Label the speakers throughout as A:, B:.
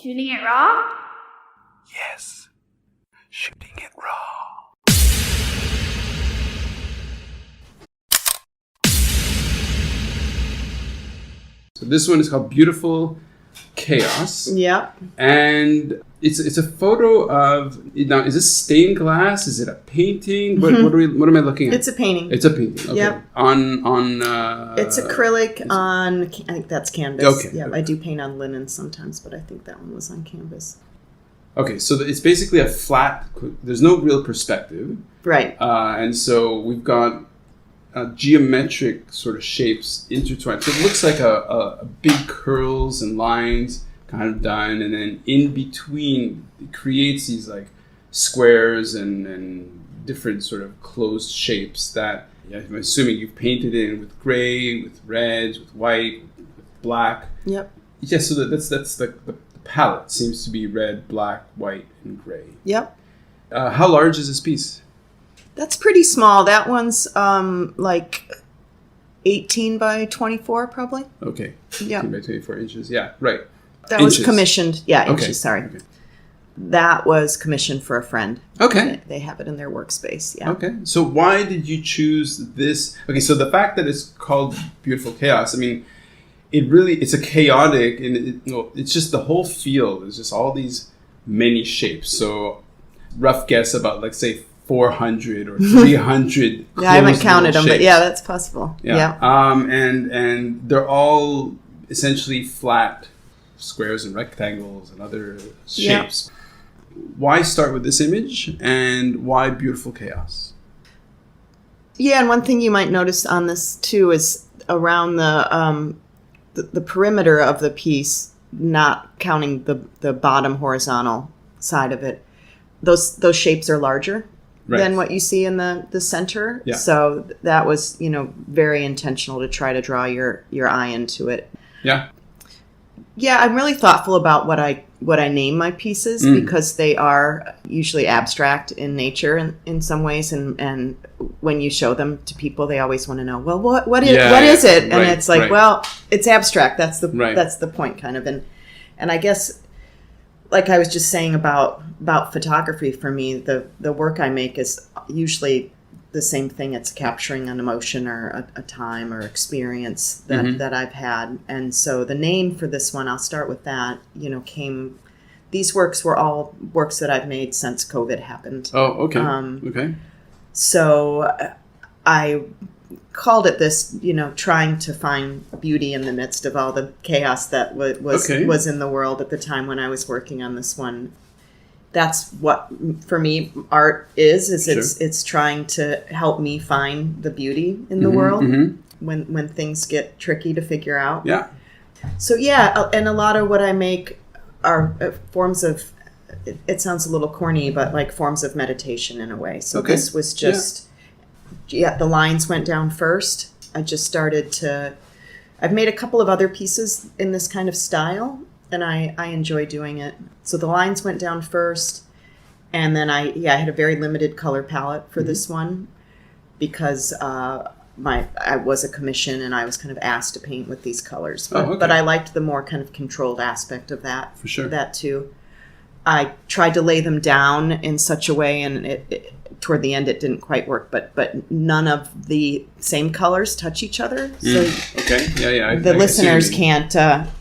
A: Shooting it raw?
B: Yes, shooting it raw. So this one is called Beautiful Chaos.
C: Yeah.
B: And it's a photo of, now, is this stained glass? Is it a painting? What am I looking at?
C: It's a painting.
B: It's a painting. Okay.
C: Yep.
B: It's
C: acrylic on, I think that's canvas.
B: Okay.
C: Yeah, I do paint on linen sometimes, but I think that one was on canvas.
B: Okay, so it's basically a flat, there's no real perspective.
C: Right.
B: And so we've got geometric sort of shapes intertwined. So it looks like a big curls and lines kind of done, and then in between it creates these like squares and different sort of closed shapes that, I'm assuming you've painted in with gray, with reds, with white, with black.
C: Yep.
B: Yeah, so that's the palette seems to be red, black, white, and gray.
C: Yep.
B: How large is this piece?
C: That's pretty small. That one's like 18 by 24 probably.
B: Okay.
C: Yeah.
B: 18 by 24 inches. Yeah, right.
C: That
B: Inches.
C: was commissioned. Yeah,
B: Okay.
C: inches, sorry.
B: Okay.
C: That was commissioned for a friend.
B: Okay.
C: They have it in their workspace. Yeah.
B: Okay. So why did you choose this? Okay, so the fact that it's called Beautiful Chaos, I mean, it's a chaotic, and it's just the whole field is just all these many shapes. So rough guess about, like, say 400 or 300
C: Yeah, I haven't counted them,
B: shapes.
C: but yeah, that's possible. Yeah.
B: And they're all essentially flat squares and rectangles and other shapes. Yeah. Why start with this image, and why Beautiful Chaos?
C: Yeah, and one thing you might notice on this too is around the perimeter of the piece, not counting the bottom horizontal side of it, those shapes are larger. Right. Than what you see in the center. Yeah. So that was, very intentional to try to draw your eye into it.
B: Yeah.
C: Yeah, I'm really thoughtful about what I name my pieces because they are usually abstract in nature in some ways, and when you show them to people, they always want to know, well, what is it? And it's like, well, it's abstract. That's the point, kind of. And I guess, like I was just saying about photography, for me, the work I make is usually the same thing. It's capturing an emotion or a time or experience that I've had. And so the name for this one, I'll start with that, these works were all works that I've made since COVID happened.
B: Oh, okay. Okay.
C: So I called it this, trying to find beauty in the midst of all the chaos that was in the world at the time when I was working on this one. That's what, for me, art is
B: Sure.
C: it's trying to help me find the beauty in the world when things get tricky to figure out.
B: Yeah.
C: So yeah, and a lot of what I make are forms of, it sounds a little corny, but like forms of meditation in a way. So this was just, the lines went down first. I just started I've made a couple of other pieces in this kind of style, and I enjoy doing it. So the lines went down first, and then I had a very limited color palette for this one because I was a commission and I was kind of asked to paint with these colors. But I liked the more kind of controlled aspect of that.
B: For sure.
C: That too. I tried to lay them down in such a way, and it toward the end it didn't quite work, but none of the same colors touch each other. So the listeners can't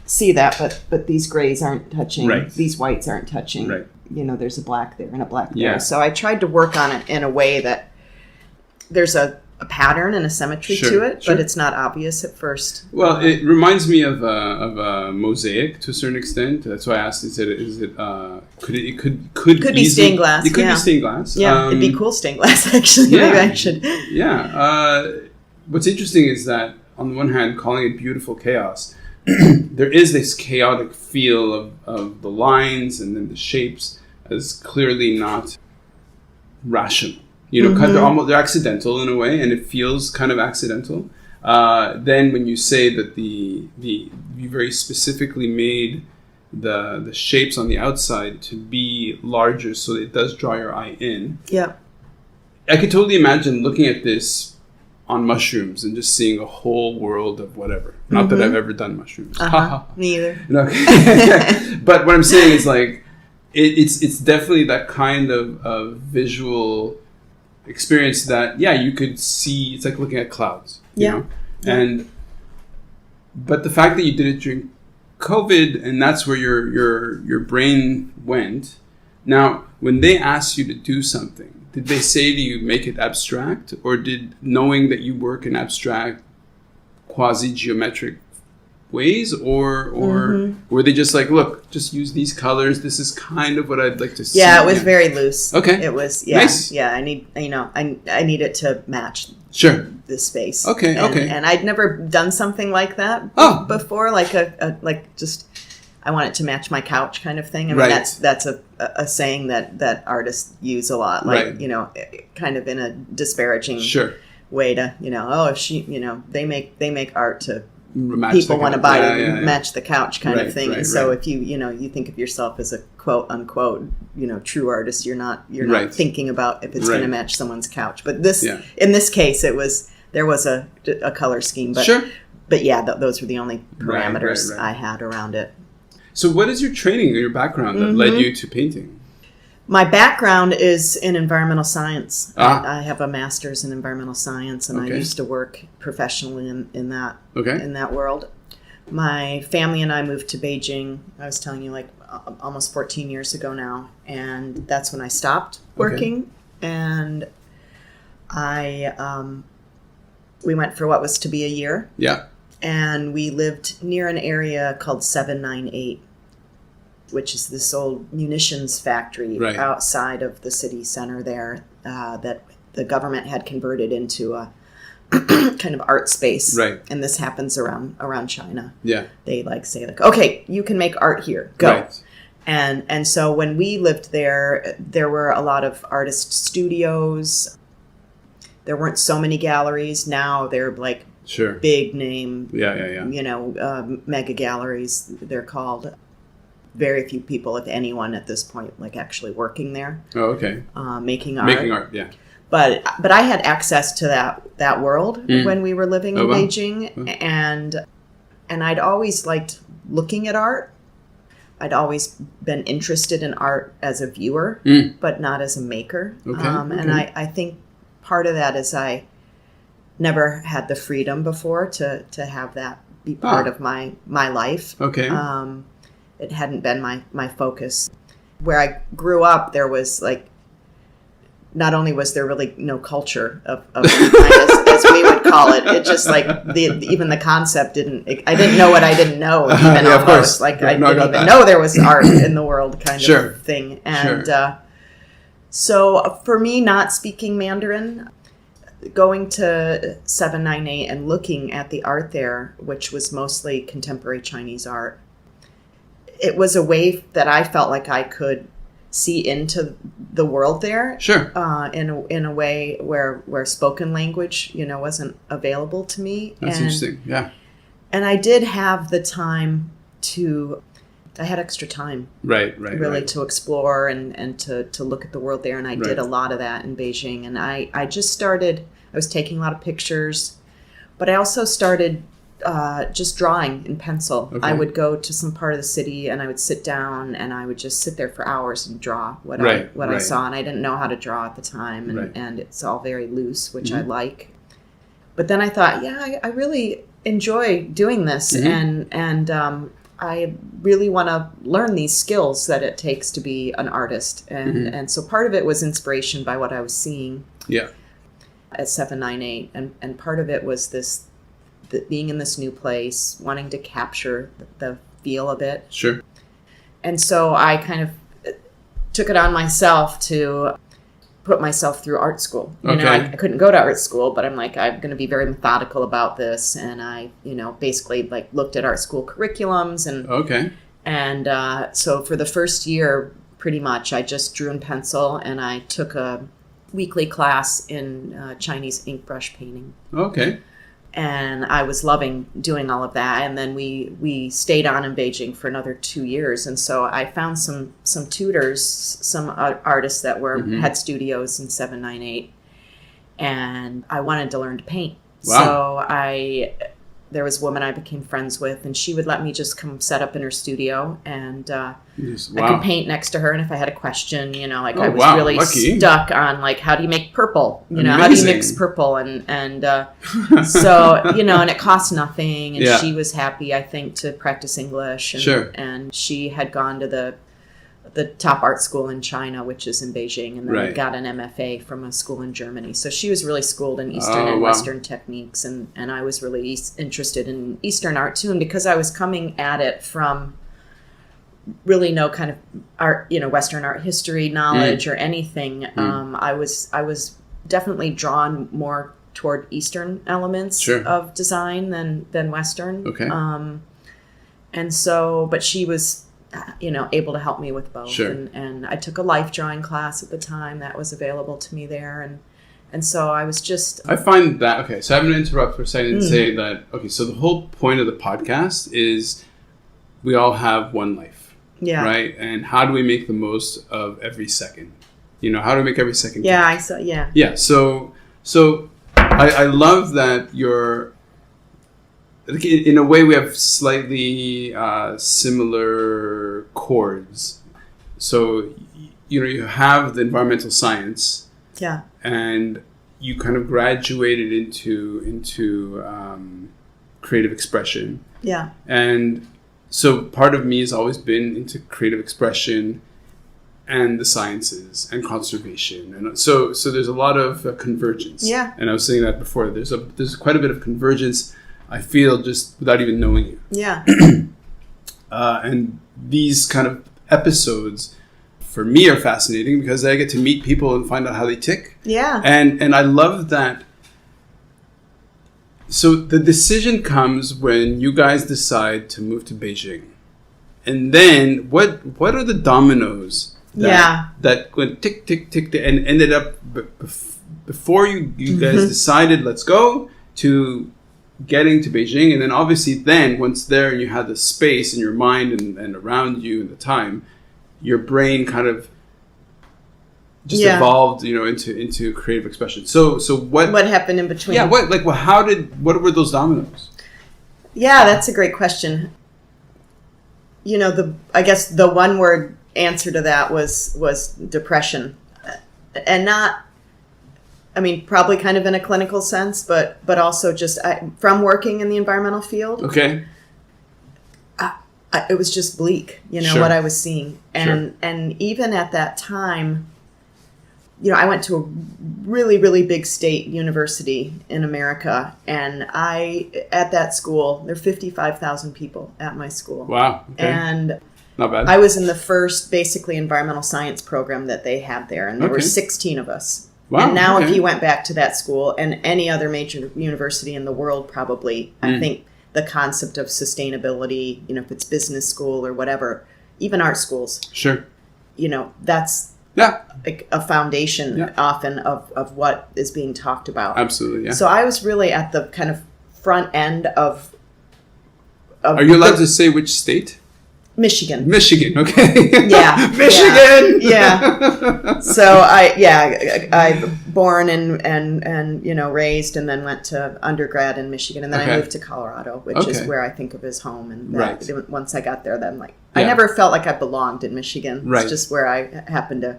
C: see that, but these grays aren't touching. Right. These whites aren't touching. Right. There's a black there and a black there. So I tried to work on it in a way that there's a pattern and a symmetry to it, but it's not obvious at first.
B: Well, it reminds me of a mosaic to a certain extent. That's why I asked: could
C: be stained glass?
B: It could be stained glass.
C: Yeah, it'd be cool stained glass. Actually, maybe I should.
B: Yeah. What's interesting is that on the one hand, calling it Beautiful Chaos, there is this chaotic feel of the lines and then the shapes as clearly not rational. They're accidental in a way, and it feels kind of accidental. Then when you say that you very specifically made the shapes on the outside to be larger so it does draw your eye in.
C: Yeah.
B: I could totally imagine looking at this on mushrooms and just seeing a whole world of whatever. Not that I've ever done mushrooms.
C: Me either.
B: But what I'm saying is like, it's definitely that kind of visual experience that, yeah, you could see. It's like looking at clouds, you know? And, but the fact that you did it during COVID, and that's where your brain went. Now, when they asked you to do something, did they say to you, make it abstract? Or did, knowing that you work in abstract, quasi-geometric ways? Or were they just like, look, just use these colors. This is kind of what I'd like to see.
C: Yeah, it was very loose.
B: Okay.
C: It was,
B: Nice.
C: Yeah, I need, I need it to match this space.
B: Okay,
C: And I'd never done something like that before, like I want it to match my couch kind of thing. I mean, that's a saying that artists use a lot, like, kind of in a disparaging way to, if she, they make art to
B: match
C: people want to buy to match the couch kind of thing. And so if you think of yourself as a quote unquote, true artist, you're not thinking about if it's going to match someone's couch. But in this case, there was a color scheme, but yeah, those were the only parameters I had around it.
B: So what is your training or your background that led you to painting?
C: My background is in environmental science. I have a master's in environmental science, and I used to work professionally in that world. My family and I moved to Beijing, I was telling you, like almost 14 years ago now, and that's when I stopped working. And we went for what was to be a year. Yeah. And we lived near an area called 798, which is this old munitions factory outside of the city center there that the government had converted into a kind of art space. Right. And this happens around China. Yeah. They say, okay, you can make art here. Go. Right. And so when we lived there were a lot of artist studios. There weren't so many galleries. Now they're like big name, mega galleries, they're called. Very few people, if anyone, at this point, like actually working there. Oh, okay. Making art. Making art, yeah. But I had access to that world when we were living in Beijing, and I'd always liked looking at art. I'd always been interested in art as a viewer, but not as a maker. Okay. And I think part of that is I never had the freedom before to have that be part of my life. Okay. It hadn't been my focus. Where I grew up, there was not only was there really no culture of as we would call it, it just even the concept I didn't know what I didn't know, even almost. Of course. I didn't even know there was art in the world kind of thing. And so for me, not speaking Mandarin, going to 798 and looking at the art there, which was mostly contemporary Chinese art, it was a way that I felt like I could see into the world there. Sure. In a way where spoken language, wasn't available to me. That's interesting. Yeah. And I did have the time I had extra time. Right. Really to explore and to look at the world there. And I did a lot of that in Beijing. And I just started, I was taking a lot of pictures, but I also started just drawing in pencil. Okay. I would go to some part of the city and I would sit down and I would just sit there for hours and draw what I saw. And I didn't know how to draw at the time. And it's all very loose, which I like. But then I thought, I really enjoy doing this. And I really want to learn these skills that it takes to be an artist. And so part of it was inspiration by what I was seeing at 798. And part of it was this, being in this new place, wanting to capture the feel of it. Sure. And so I kind of took it on myself to put myself through art school. I couldn't go to art school, but I'm going to be very methodical about this. And I, basically looked at art school curriculums and so for the first year, pretty much, I just drew in pencil and I took a weekly class in Chinese ink brush painting. Okay. And I was loving doing all of that. And then we stayed on in Beijing for another 2 years. And so I found some tutors, some artists that had studios in 798. And I wanted to learn to paint. Wow. So there was a woman I became friends with, and she would let me just come set up in her studio, and I could paint next to her. And if I had a question, I was really
B: lucky.
C: stuck on like, how do you make purple?
B: Amazing.
C: How do you mix purple? And so, and it cost nothing. And she was happy, I think, to practice English. And,
B: sure.
C: And she had gone to the top art school in China, which is in Beijing, and then got an MFA from a school in Germany. So she was really schooled in Eastern and Western techniques, and I was really interested in Eastern art too. And because I was coming at it from really no kind of art, Western art history knowledge or anything, I was definitely drawn more toward Eastern elements of design than Western.
B: Okay.
C: And so, but she was able to help me with both.
B: Sure.
C: And I took a life drawing class at the time that was available to me there. And so I was just...
B: I find that... Okay, so I'm going to interrupt for a second and say that... Okay, so the whole point of the podcast is we all have one life.
C: Yeah.
B: Right? And how do we make the most of every second? How do we make every second
C: count?
B: I saw... Yeah. Yeah, so I love that you're... In a way, we have slightly similar chords. So, you have the environmental science, and you kind of graduated into creative expression, And so, part of me has always been into creative expression and the sciences and conservation, and so there's a lot of convergence.
C: Yeah,
B: and I was saying that before. There's quite a bit of convergence. I feel just without even knowing you.
C: Yeah.
B: And these kind of episodes for me are fascinating because I get to meet people and find out how they tick.
C: Yeah.
B: And I love that. So the decision comes when you guys decide to move to Beijing. And then what are the dominoes that went tick, tick, tick, and ended up before you guys decided, let's go, to getting to Beijing, and then obviously once there and you had the space in your mind and around you and the time, your brain kind of just evolved, into creative expression. So what happened in between? Yeah, what were those dominoes?
C: Yeah, that's a great question. I guess the one word answer to that was depression, and not. Probably kind of in a clinical sense, but also just from working in the environmental field.
B: Okay.
C: It was just bleak, what I was seeing. And even at that time, I went to a really, really big state university in America. And at that school, there are 55,000 people at my school.
B: Wow. Okay.
C: And
B: not bad.
C: I was in the first basically environmental science program that they had there. And there were 16 of us. Wow, and now if you went back to that school and any other major university in the world, probably, I think the concept of sustainability, if it's business school or whatever, even art schools.
B: Sure.
C: That's a foundation often of what is being talked about.
B: Absolutely, yeah.
C: So I was really at the kind of front end of
B: Are you allowed to say which state?
C: Michigan,
B: okay.
C: Yeah.
B: Michigan!
C: Yeah. So I born and raised, and then went to undergrad in Michigan, and then I moved to Colorado, which is where I think of as home. And once I got there, then I never felt like I belonged in Michigan. It's just where I happened to,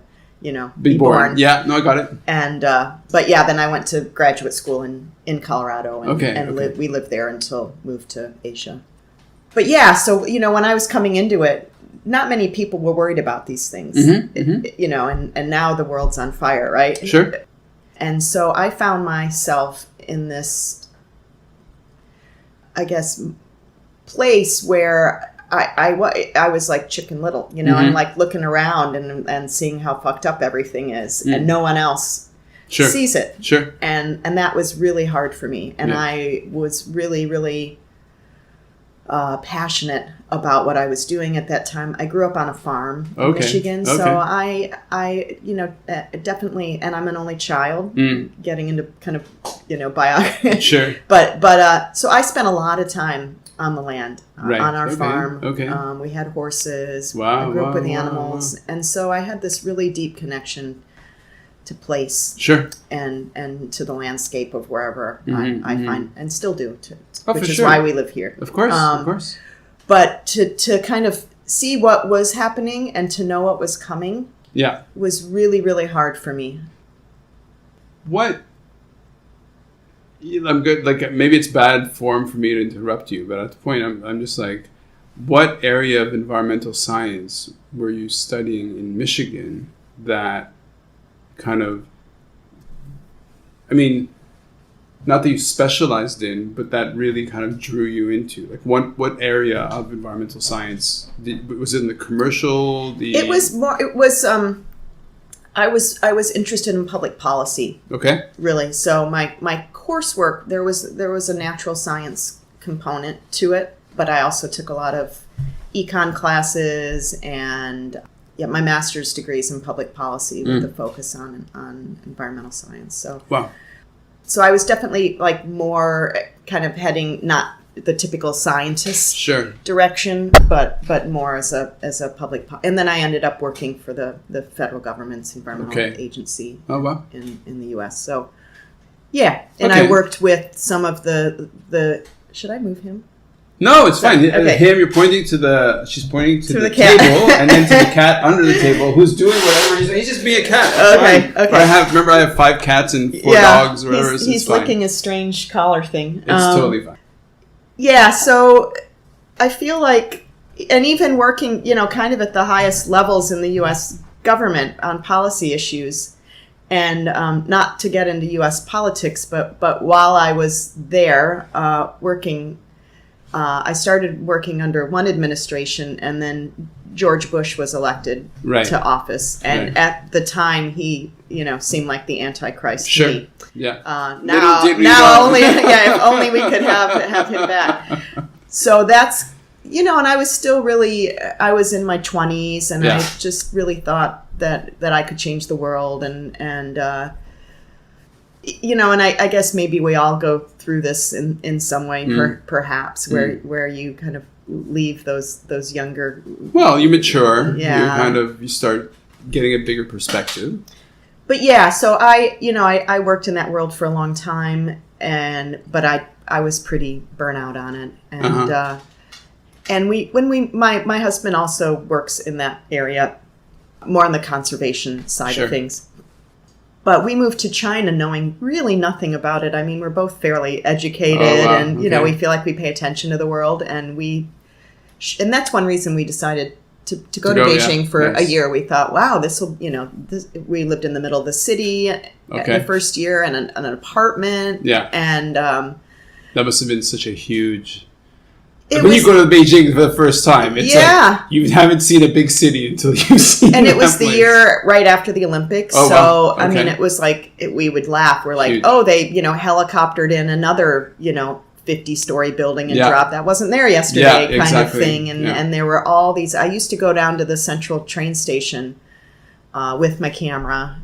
C: be born.
B: Yeah, no, I got it.
C: And then I went to graduate school in Colorado, and we lived there until moved to Asia. But so, when I was coming into it, not many people were worried about these things, and now the world's on fire, right?
B: Sure.
C: And so I found myself in this, I guess, place where I was like Chicken Little, I'm like looking around and seeing how fucked up everything is, and no one else sees it.
B: Sure.
C: And that was really hard for me. And I was really, really passionate about what I was doing at that time. I grew up on a farm in Michigan, so I definitely, and I'm an only child, getting into kind of biography.
B: Sure.
C: But so I spent a lot of time on the land, on our farm.
B: Okay.
C: We had horses.
B: Wow.
C: I grew up with animals, and so I had this really deep connection place
B: Sure.
C: and to the landscape of wherever
B: Mm-hmm,
C: I find and still do,
B: for
C: which is
B: sure.
C: why we live here.
B: Of course.
C: But to kind of see what was happening and to know what was coming was really, really hard for me.
B: I'm good. Like, maybe it's bad form for me to interrupt you, but at the point, I'm just like, what area of environmental science were you studying in Michigan that kind of, I mean, not that you specialized in, but that really kind of drew you into, like, what area of environmental science was it in the commercial? It was more. It was.
C: I was interested in public policy.
B: Okay.
C: Really. So my coursework, there was a natural science component to it, but I also took a lot of econ classes and my master's degrees in public policy with a focus on environmental science. So
B: wow.
C: So I was definitely like more kind of heading not the typical scientist direction, but more as a public and then I ended up working for the federal government's environmental agency in the US. So and I worked with some of the should I move him?
B: No, it's fine. Okay. Him, you're pointing to she's pointing to the table and then to the cat under the table who's doing whatever he's just being a cat.
C: Okay.
B: I have 5 cats and 4 dogs or whatever.
C: He's licking a strange collar thing.
B: It's totally fine.
C: Yeah, so I feel like, and even working, kind of at the highest levels in the U.S. government on policy issues, and not to get into U.S. politics, but while I was there working, I started working under one administration, and then George Bush was elected to office, and at the time he, seemed like the Antichrist to me.
B: Yeah.
C: Now only, if only we could have him back. So that's, and I was still I was in my 20s, and I just really thought that I could change the world, and I guess maybe we all go through this in some way, perhaps, where you kind of leave those younger. Well,
B: you mature. Yeah. You start getting a bigger perspective.
C: But so I worked in that world for a long time, but I was pretty burnout on it, and my husband also works in that area, more on the conservation side of things. But we moved to China knowing really nothing about it. I mean, we're both fairly educated, and we feel like we pay attention to the world, and that's one reason we decided to go to Beijing for a year. We thought, wow, this will, we lived in the middle of the city the first year, and an apartment. Yeah. And
B: that must have been such a huge. When you go to Beijing for the first time, it's like you haven't seen a big city until you've seen.
C: And it was the year right after the Olympics, I mean, it was like we would laugh. We're like, huge. Oh, they helicoptered in another 50-story building and dropped. That wasn't there yesterday, kind of thing. And there were all these. I used to go down to the central train station with my camera,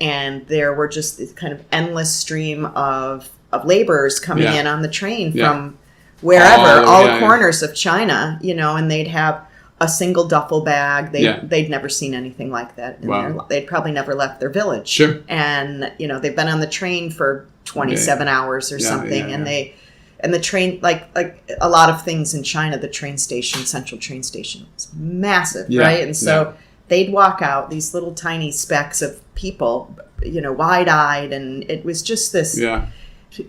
C: and there were just this kind of endless stream of laborers coming in on the train from wherever, all the corners of China, and they'd have a single duffel bag. They'd never seen anything like that. They'd probably never left their village. Sure. And, they've been on the train for 27 hours or something. And the train, like a lot of things in China, the central train station is massive, right? And so they'd walk out, these little tiny specks of people, wide-eyed. And it was just this... Yeah.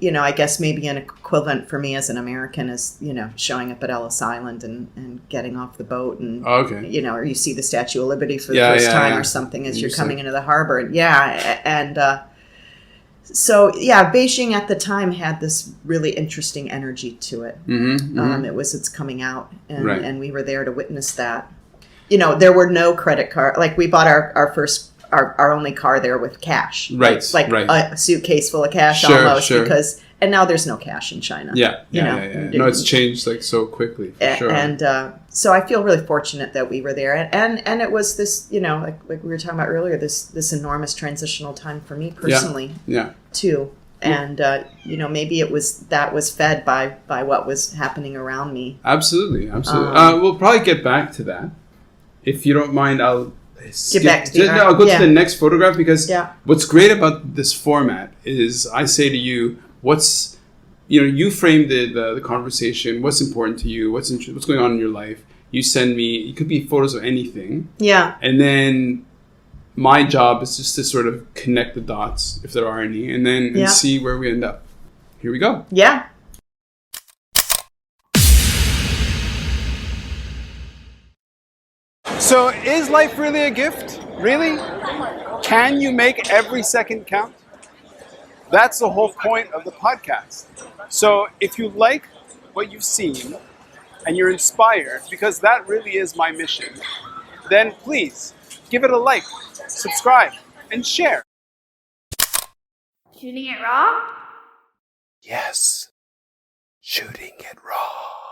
C: I guess maybe an equivalent for me as an American is, showing up at Ellis Island and getting off the boat and, or you see the Statue of Liberty for the first time or something as you're coming into the harbor. So Beijing at the time had this really interesting energy to it. It was its coming out, and we were there to witness that. There were no credit card. Like, we bought our only car there with cash. Right. Like a suitcase full of cash almost. Because, and now there's no cash in China. Yeah.
B: No, it's changed like so quickly. For sure.
C: And so I feel really fortunate that we were there. And it was this, like we were talking about earlier, this enormous transitional time for me personally. Too. And, maybe that was fed by what was happening around me.
B: Absolutely. We'll probably get back to that. If you don't mind, I'll
C: Get back to the art.
B: I'll go to the next photograph because
C: Yeah.
B: what's great about this format is I say to you, you frame the conversation, what's important to you, what's going on in your life. You send me, it could be photos of anything.
C: Yeah.
B: And then my job is just to sort of connect the dots, if there are any, and then and see where we end up. Here we go.
C: Yeah.
B: So is life really a gift? Really? Can you make every second count? That's the whole point of the podcast. So if you like what you've seen and you're inspired, because that really is my mission, then please give it a like, subscribe, and share.
A: Shooting it raw?
B: Yes, shooting it raw.